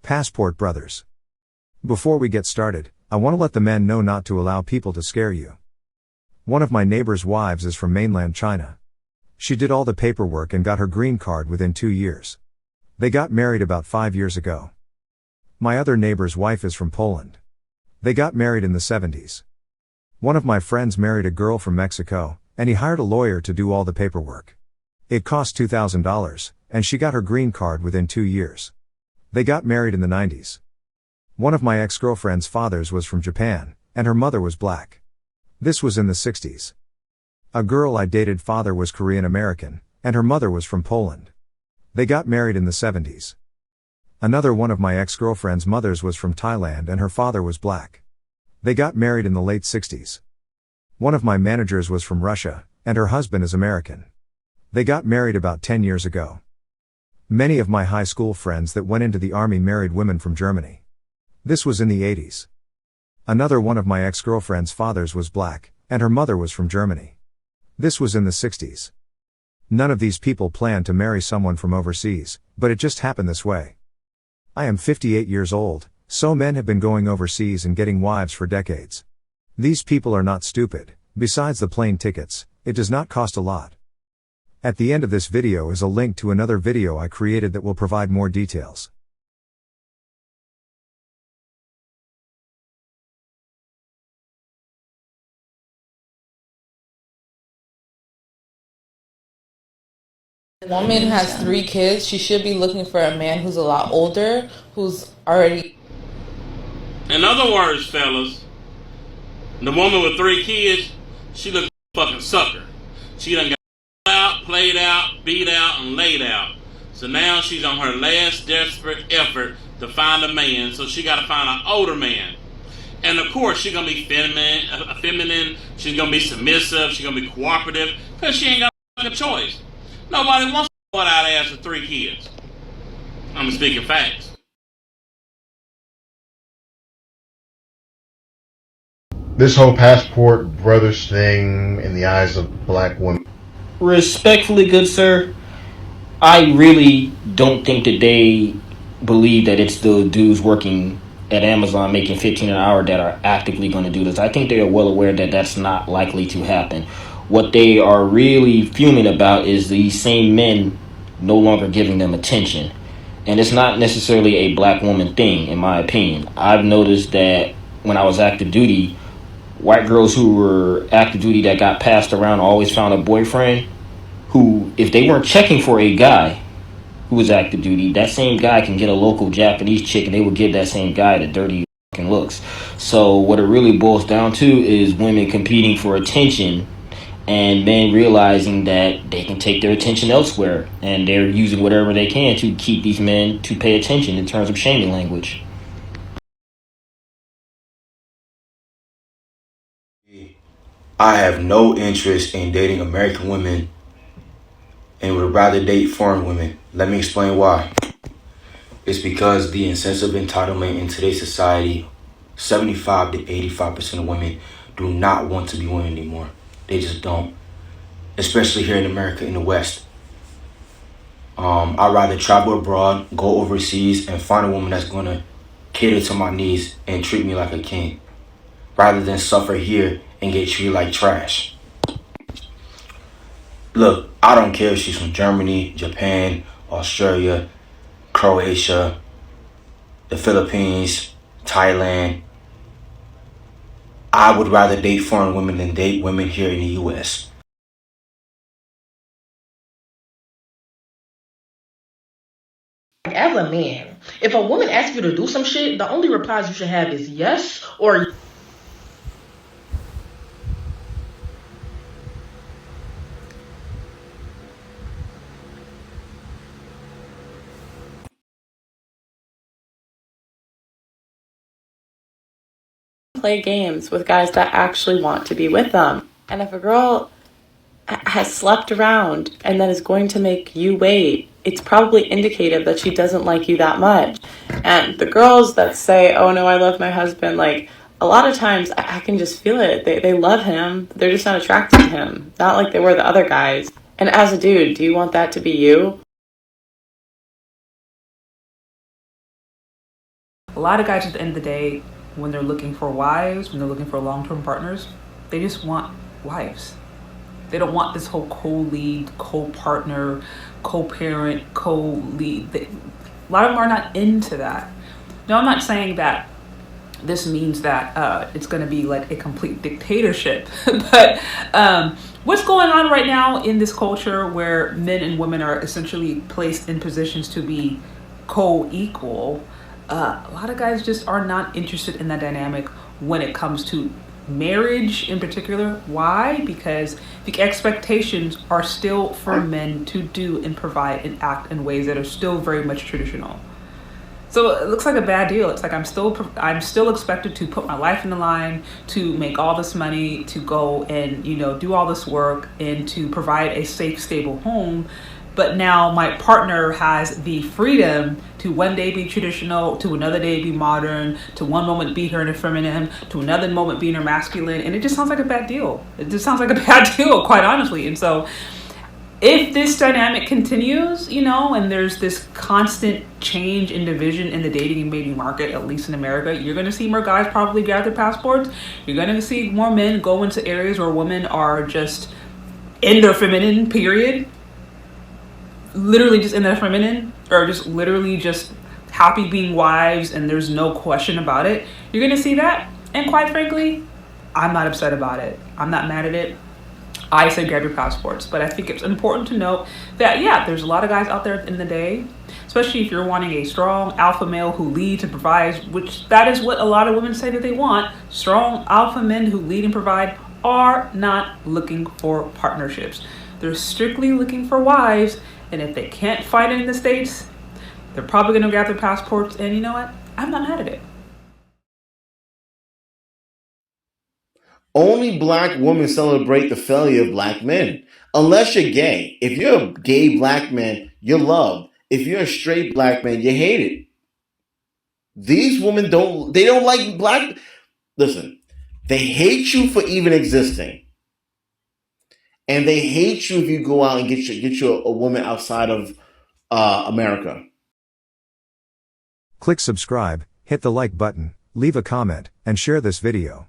Passport brothers. Before we get started, I want to let the men know not to allow people to scare you. One of my neighbor's wives is from mainland China. She did all the paperwork and got her green card within 2 years. They got married about 5 years ago. My other neighbor's wife is from Poland. They got married in the 70s. One of my friends married a girl from Mexico, and he hired a lawyer to do all the paperwork. It cost $2,000, and she got her green card within 2 years. They got married in the 90s. One of my ex-girlfriend's fathers was from Japan, and her mother was black. This was in the 60s. A girl I dated father was Korean American, and her mother was from Poland. They got married in the 70s. Another one of my ex-girlfriend's mothers was from Thailand and her father was black. They got married in the late 60s. One of my managers was from Russia, and her husband is American. They got married about 10 years ago. Many of my high school friends that went into the army married women from Germany. This was in the 80s. Another one of my ex-girlfriend's fathers was black, and her mother was from Germany. This was in the 60s. None of these people planned to marry someone from overseas, but it just happened this way. I am 58 years old, so men have been going overseas and getting wives for decades. These people are not stupid. Besides the plane tickets, it does not cost a lot. At the end of this video is a link to another video I created that will provide more details. A woman has 3 kids. She should be looking for a man who's a lot older, who's already. In other words, fellas, the woman with 3 kids, she look like a fucking sucker. She done got out, played out, beat out, and laid out. So now she's on her last desperate effort to find a man. So she got to find an older man. And of course, she's gonna be feminine. She's gonna be submissive. She's gonna be cooperative because she ain't got a choice. Nobody wants a out ass with 3 kids. I'm speaking facts. This whole passport brothers thing in the eyes of black women. Respectfully, good sir, I really don't think that they believe that it's the dudes working at Amazon making 15 an hour that are actively going to do this. I think they are well aware that that's not likely to happen. What they are really fuming about is these same men no longer giving them attention. And it's not necessarily a black woman thing, in my opinion. I've noticed that when I was active duty, white girls who were active duty that got passed around always found a boyfriend who, if they weren't checking for a guy who was active duty, that same guy can get a local Japanese chick and they would give that same guy the dirty fucking looks. So what it really boils down to is women competing for attention and men realizing that they can take their attention elsewhere and they're using whatever they can to keep these men to pay attention in terms of shaming language. I have no interest in dating American women and would rather date foreign women. Let me explain why. It's because the sense of entitlement in today's society, 75 to 85% of women do not want to be women anymore. They just don't. Especially here in America, in the West. I'd rather travel abroad, go overseas, and find a woman that's going to cater to my needs and treat me like a king, rather than suffer here and get treated like trash. Look, I don't care if she's from Germany, Japan, Australia, Croatia, the Philippines, Thailand. I would rather date foreign women than date women here in the U.S. As a man, if a woman asks you to do some shit, the only replies you should have is yes or Play games with guys that actually want to be with them. And if a girl has slept around and then is going to make you wait, it's probably indicative that she doesn't like you that much. And the girls that say, oh no, I love my husband, like a lot of times I can just feel it. They love him. They're just not attracted to him. Not like they were the other guys. And as a dude, do you want that to be you? A lot of guys at the end of the day, when they're looking for wives, when they're looking for long-term partners, they just want wives. They don't want this whole co-lead, co-partner, co-parent, co-lead. A lot of them are not into that. Now, I'm not saying that this means that it's going to be like a complete dictatorship. But what's going on right now in this culture where men and women are essentially placed in positions to be co-equal, a lot of guys just are not interested in that dynamic when it comes to marriage in particular. Why? Because the expectations are still for men to do and provide and act in ways that are still very much traditional. So it looks like a bad deal. It's like I'm still expected to put my life in the line, to make all this money, to go and do all this work, and to provide a safe, stable home. But now my partner has the freedom to one day be traditional, to another day be modern, to one moment be her in a feminine, to another moment be in her masculine, and it just sounds like a bad deal. It just sounds like a bad deal, quite honestly. And so if this dynamic continues, and there's this constant change and division in the dating and mating market, at least in America, you're going to see more guys probably grab their passports. You're going to see more men go into areas where women are just in their feminine, period. Literally just in their feminine, or just literally just happy being wives, and there's no question about it. You're going to see that. And quite frankly, I'm not upset about it. I'm not mad at it. I say grab your passports, but I think it's important to note that, there's a lot of guys out there in the day, especially if you're wanting a strong alpha male who leads and provides, which that is what a lot of women say that they want. Strong alpha men who lead and provide are not looking for partnerships. They're strictly looking for wives, and if they can't find it in the States, they're probably going to grab their passports, and you know what? I'm not mad at it. Only black women celebrate the failure of black men. Unless you're gay. If you're a gay black man, you're loved. If you're a straight black man, you're hated. These women don't like black. Listen, they hate you for even existing. And they hate you if you go out and get you a woman outside of America. Click subscribe, hit the like button, leave a comment, and share this video.